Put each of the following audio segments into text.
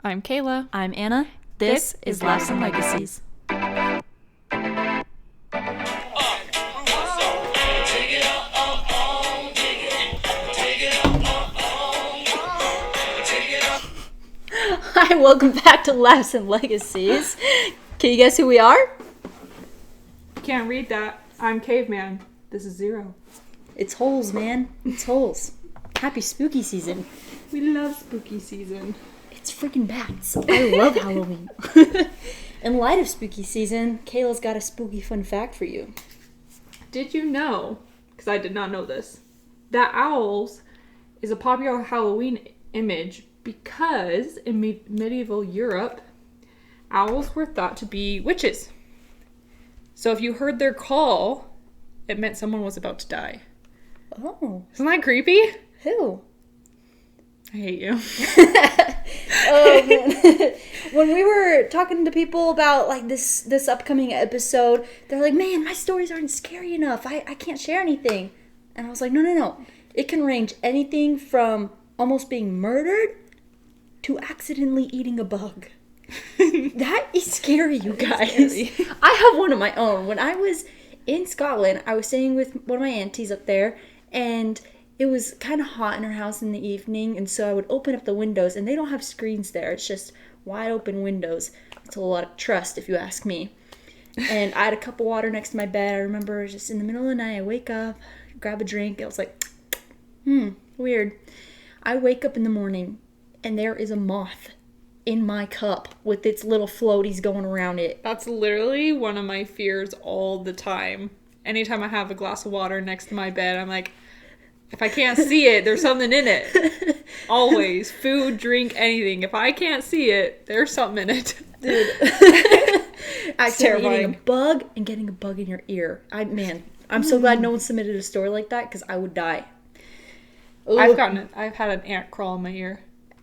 I'm Kayla. I'm Anna. This is Laughs and Legacies. Hi, welcome back to Laughs and Legacies. Can you guess who we are? Can't read that. I'm Caveman. This is Zero. It's Holes, man. It's Holes. Happy spooky season. We love spooky season. It's freaking bats. I love Halloween. In light of spooky season, Kayla's got a spooky fun fact for you. Did you know, because I did not know this, that owls is a popular Halloween image because in medieval Europe, owls were thought to be witches. So if you heard their call, it meant someone was about to die. Oh. Isn't that creepy? Who? I hate you. Oh, man. When we were talking to people about like this upcoming episode, they're like, man, my stories aren't scary enough. I can't share anything. And I was like, no. It can range anything from almost being murdered to accidentally eating a bug. That is scary, you guys. Scary. I have one of my own. When I was in Scotland, I was staying with one of my aunties up there, and it was kind of hot in her house in the evening, and so I would open up the windows, and they don't have screens there. It's just wide open windows. It's a lot of trust, if you ask me. And I had a cup of water next to my bed. I remember just in the middle of the night, I wake up, grab a drink. I was like, weird. I wake up in the morning, and there is a moth in my cup with its little floaties going around it. That's literally one of my fears all the time. Anytime I have a glass of water next to my bed, I'm like, if I can't see it, there's something in it. Always. Food, drink, anything. If I can't see it, there's something in it. Dude. Accidentally eating terrifying. a bug and getting a bug in your ear. I'm so glad no one submitted a story like that because I would die. Ooh. I've had an ant crawl in my ear.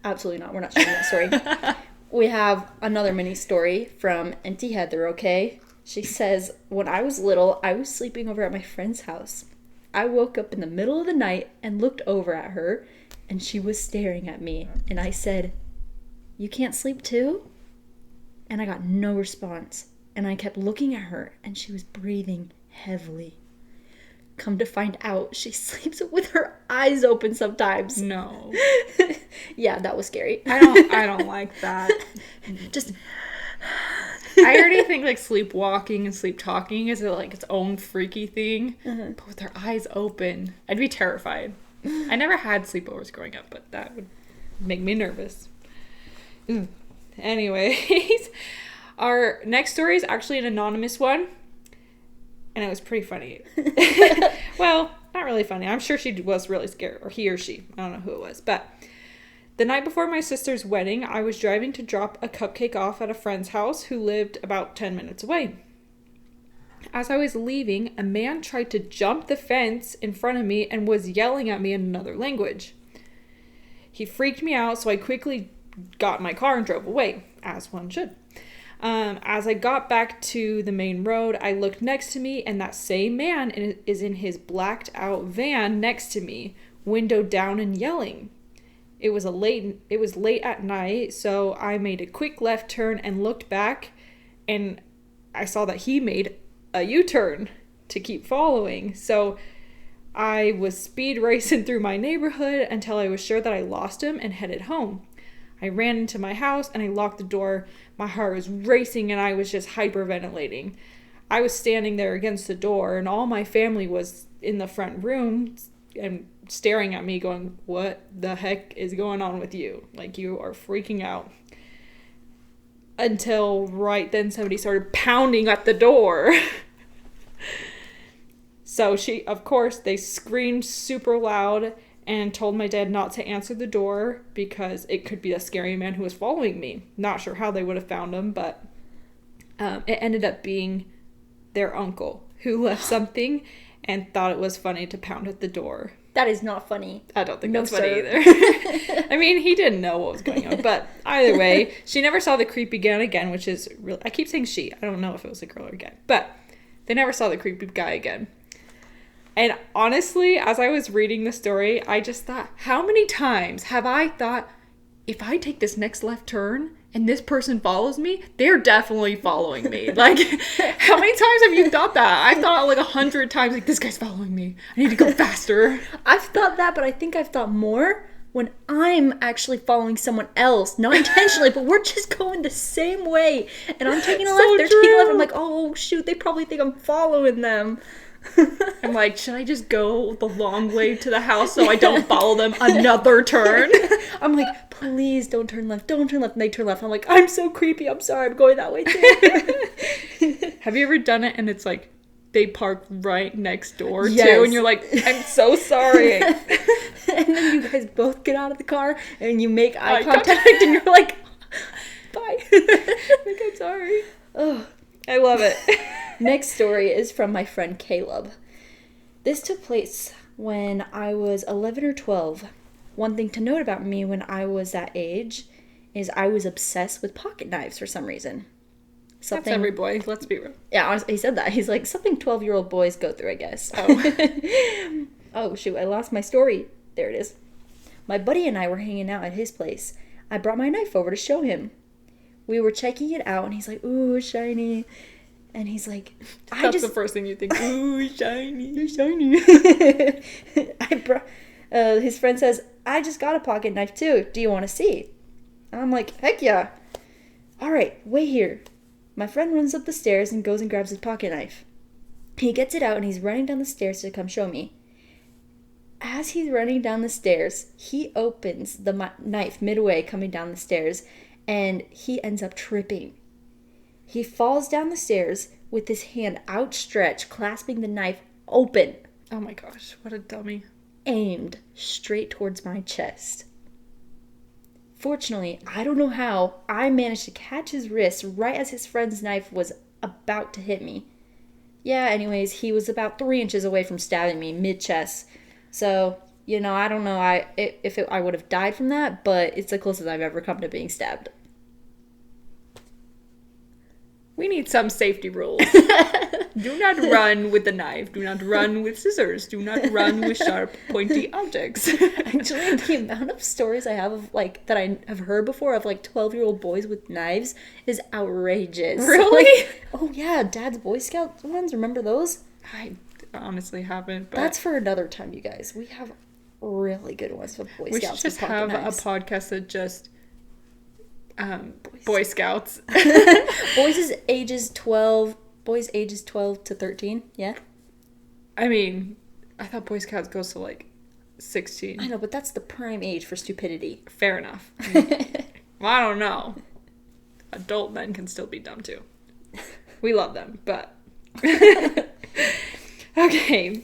Absolutely not. We're not sharing that story. We have another mini story from Auntie Heather, okay? She says, when I was little, I was sleeping over at my friend's house. I woke up in the middle of the night and looked over at her, and she was staring at me. And I said, "You can't sleep too?" And I got no response. And I kept looking at her, and she was breathing heavily. Come to find out, she sleeps with her eyes open sometimes. No. Yeah, that was scary. I don't like that. Just... I already think like sleepwalking and sleep talking is like its own freaky thing. Uh-huh. But with their eyes open, I'd be terrified. I never had sleepovers growing up, but that would make me nervous. Ugh. Anyways, our next story is actually an anonymous one. And it was pretty funny. Well, not really funny. I'm sure she was really scared. Or he or she. I don't know who it was. But the night before my sister's wedding, I was driving to drop a cupcake off at a friend's house who lived about 10 minutes away. As I was leaving, a man tried to jump the fence in front of me and was yelling at me in another language. He freaked me out, so I quickly got in my car and drove away, as one should. As I got back to the main road, I looked next to me, and that same man is in his blacked out van next to me, window down and yelling. It was late at night, so I made a quick left turn and looked back, and I saw that he made a U-turn to keep following. So I was speed racing through my neighborhood until I was sure that I lost him and headed home. I ran into my house and I locked the door. My heart was racing and I was just hyperventilating. I was standing there against the door and all my family was in the front room and staring at me going, "What the heck is going on with you? Like, you are freaking out." Until right then somebody started pounding at the door. So they screamed super loud and told my dad not to answer the door because it could be a scary man who was following me. Not sure how they would have found him, but it ended up being their uncle who left something and thought it was funny to pound at the door. That is not funny. I don't think No, that's funny sir. either. I mean, he didn't know what was going on, but either way, she never saw the creepy guy again, which is really, I keep saying she. I don't know if it was a girl or a guy, but they never saw the creepy guy again. And honestly, as I was reading the story, I just thought, how many times have I thought, if I take this next left turn and this person follows me, they're definitely following me. Like, how many times have you thought that? I've thought like 100 times, like, this guy's following me. I need to go faster. I've thought that, but I think I've thought more when I'm actually following someone else, not intentionally, but we're just going the same way. And I'm taking a left, they're taking a left. I'm like, oh, shoot, they probably think I'm following them. I'm like, should I just go the long way to the house so I don't follow them another turn? I'm like, please don't turn left, don't turn left. And they turn left. I'm like, I'm so creepy. I'm sorry. I'm going that way too. Have you ever done it and it's like they park right next door Yes. too? And you're like, I'm so sorry. And then you guys both get out of the car and you make eye contact and you're like, bye. Like, I'm sorry. Oh. I love it. Next story is from my friend Caleb. This took place when I was 11 or 12. One thing to note about me when I was that age is I was obsessed with pocket knives for some reason. That's every boy, let's be real. Yeah, honestly, he said that. He's like, something 12-year-old boys go through, I guess. Oh. Oh, shoot, I lost my story. There it is. My buddy and I were hanging out at his place. I brought my knife over to show him. We were checking it out, and he's like, ooh, shiny. And he's like, That's the first thing you think. Ooh, shiny. Shiny. His friend says, I just got a pocket knife too. Do you want to see? And I'm like, heck yeah. All right, wait here. My friend runs up the stairs and goes and grabs his pocket knife. He gets it out and he's running down the stairs to come show me. As he's running down the stairs, he opens the knife midway coming down the stairs and he ends up tripping. He falls down the stairs with his hand outstretched, clasping the knife open. Oh my gosh, what a dummy. Aimed straight towards my chest. Fortunately, I don't know how, I managed to catch his wrist right as his friend's knife was about to hit me. Yeah, anyways, he was about 3 inches away from stabbing me mid-chest. So, I don't know I would have died from that, but it's the closest I've ever come to being stabbed. We need some safety rules. Do not run with the knife. Do not run with scissors. Do not run with sharp, pointy objects. Actually, the amount of stories I have of that I have heard before of 12-year-old boys with knives is outrageous. Really? Oh yeah, Dad's Boy Scout ones. Remember those? I honestly haven't. But that's for another time, you guys. We have really good ones for Boy Scouts. We should just have knives. A podcast that just Boy Scouts. Boys ages 12 to 13. Yeah. I mean, I thought Boy Scouts goes to 16. I know, but that's the prime age for stupidity. Fair enough. Well, I don't know. Adult men can still be dumb too. We love them, but okay.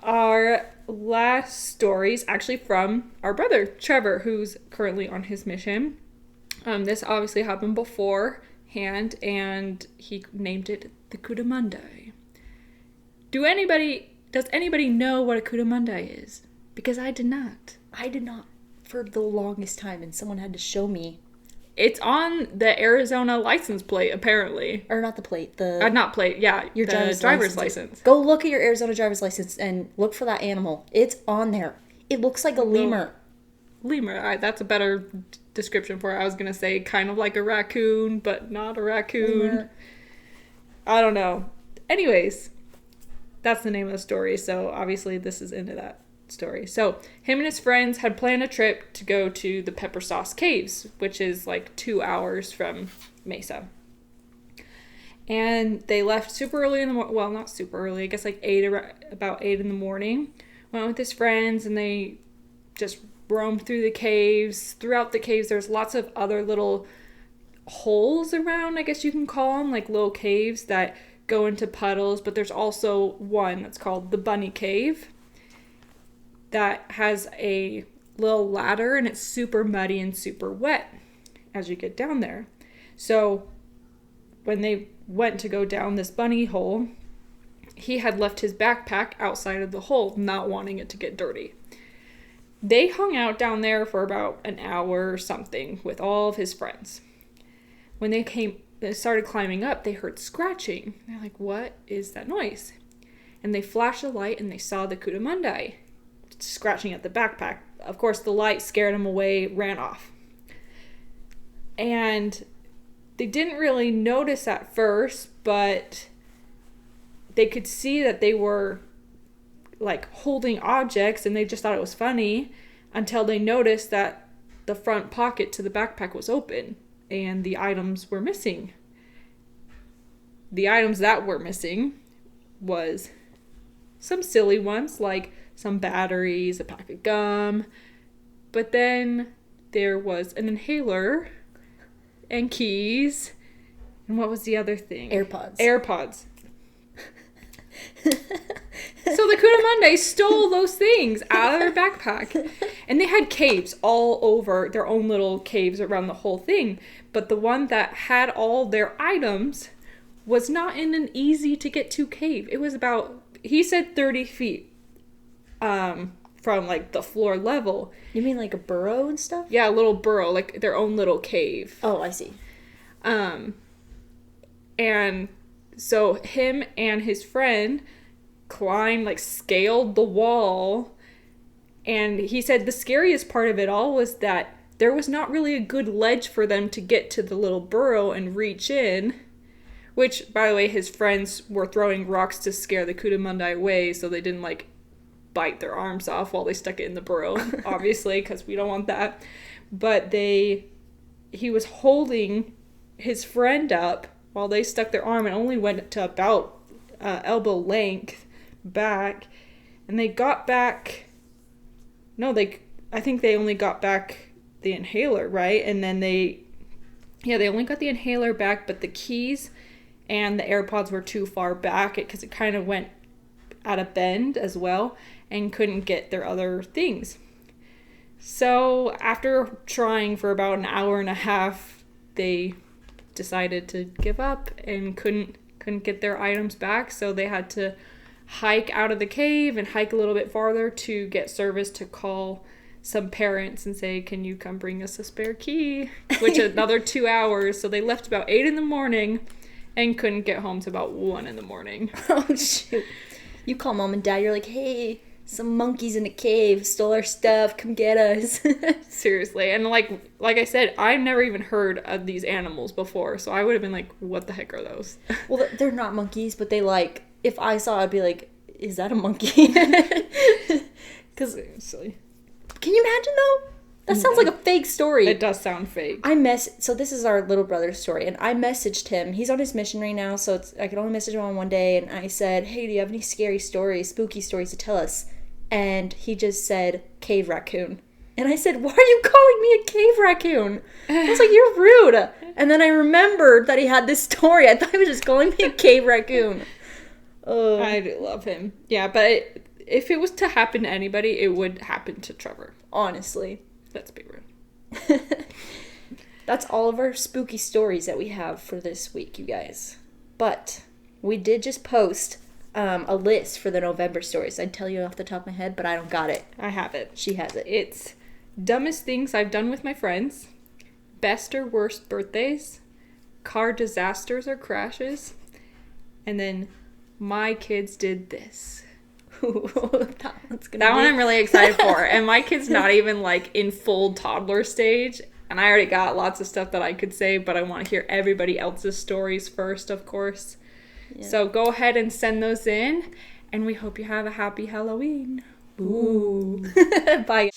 Our last story is actually from our brother Trevor, who's currently on his mission. This obviously happened beforehand, and he named it the Coatimundi. Does anybody know what a Coatimundi is? Because I did not. I did not for the longest time, and someone had to show me. It's on the Arizona license plate, apparently. Or not the plate, not plate, yeah. Your driver's license. Go look at your Arizona driver's license and look for that animal. It's on there. It looks like a lemur. Lemur, that's a better description for it. I was going to say kind of like a raccoon, but not a raccoon. Lemur. I don't know. Anyways, that's the name of the story, so obviously this is into that story. So, him and his friends had planned a trip to go to the Pepper Sauce Caves, which is 2 hours from Mesa. And they left super early in the morning. Well, not super early. I guess about 8 in the morning. Went with his friends, and they just roamed through the caves. Throughout the caves, there's lots of other little holes around, I guess you can call them, little caves that go into puddles. But there's also one that's called the Bunny Cave that has a little ladder, and it's super muddy and super wet as you get down there. So when they went to go down this bunny hole, he had left his backpack outside of the hole, not wanting it to get dirty. They hung out down there for about an hour or something with all of his friends. When they started climbing up, they heard scratching. They're like, what is that noise? And they flashed a light and they saw the Coatimundi scratching at the backpack. Of course, the light scared him away, ran off. And they didn't really notice at first, but they could see that they were like holding objects, and they just thought it was funny until they noticed that the front pocket to the backpack was open and the items were missing. The items that were missing was some silly ones, like some batteries, a pack of gum, but then there was an inhaler and keys, and what was the other thing? AirPods. So the Coatimundi stole those things out of their backpack. And they had caves all over, their own little caves around the whole thing. But the one that had all their items was not in an easy to get to cave. It was about, he said 30 feet from like the floor level. You mean like a burrow and stuff? Yeah, a little burrow, like their own little cave. Oh, I see. And so him and his friend climbed, like scaled the wall. And he said the scariest part of it all was that there was not really a good ledge for them to get to the little burrow and reach in. Which, by the way, his friends were throwing rocks to scare the Coatimundi away so they didn't, like, bite their arms off while they stuck it in the burrow, obviously, because we don't want that. But he was holding his friend up while they stuck their arm and only went to about elbow length back. And they got back... No, I think they only got back the inhaler, right? And then they only got the inhaler back, but the keys and the AirPods were too far back because it kind of went at a bend as well and couldn't get their other things. So after trying for about an hour and a half, they decided to give up and couldn't get their items back. So they had to hike out of the cave and hike a little bit farther to get service to call some parents and say, can you come bring us a spare key? Which another 2 hours. So they left about 8 a.m. and couldn't get home till about 1 a.m. Oh, shoot. You call mom and dad, you're like, hey, some monkeys in a cave stole our stuff, come get us. Seriously. And like I said, I've never even heard of these animals before, so I would have been like, what the heck are those? Well, they're not monkeys, but they like, if I saw it, I'd be like, is that a monkey? Because silly. Can you imagine though? That sounds like a fake story. It does sound fake. So this is our little brother's story, and I messaged him. He's on his mission right now, so I can only message him on one day, and I said, hey, do you have any scary stories, spooky stories to tell us? And he just said, cave raccoon. And I said, why are you calling me a cave raccoon? I was like, you're rude. And then I remembered that he had this story. I thought he was just calling me a cave raccoon. I do love him. Yeah, but if it was to happen to anybody, it would happen to Trevor. Honestly. Let's be real. That's all of our spooky stories that we have for this week, you guys. But we did just post a list for the November stories. I'd tell you off the top of my head, but I don't got it. I have it. She has it. It's dumbest things I've done with my friends, best or worst birthdays, car disasters or crashes, and then my kids did this. That one I'm really excited for. And my kid's not even like in full toddler stage. And I already got lots of stuff that I could say, but I want to hear everybody else's stories first, of course. Yeah. So go ahead and send those in. And we hope you have a happy Halloween. Ooh. Bye.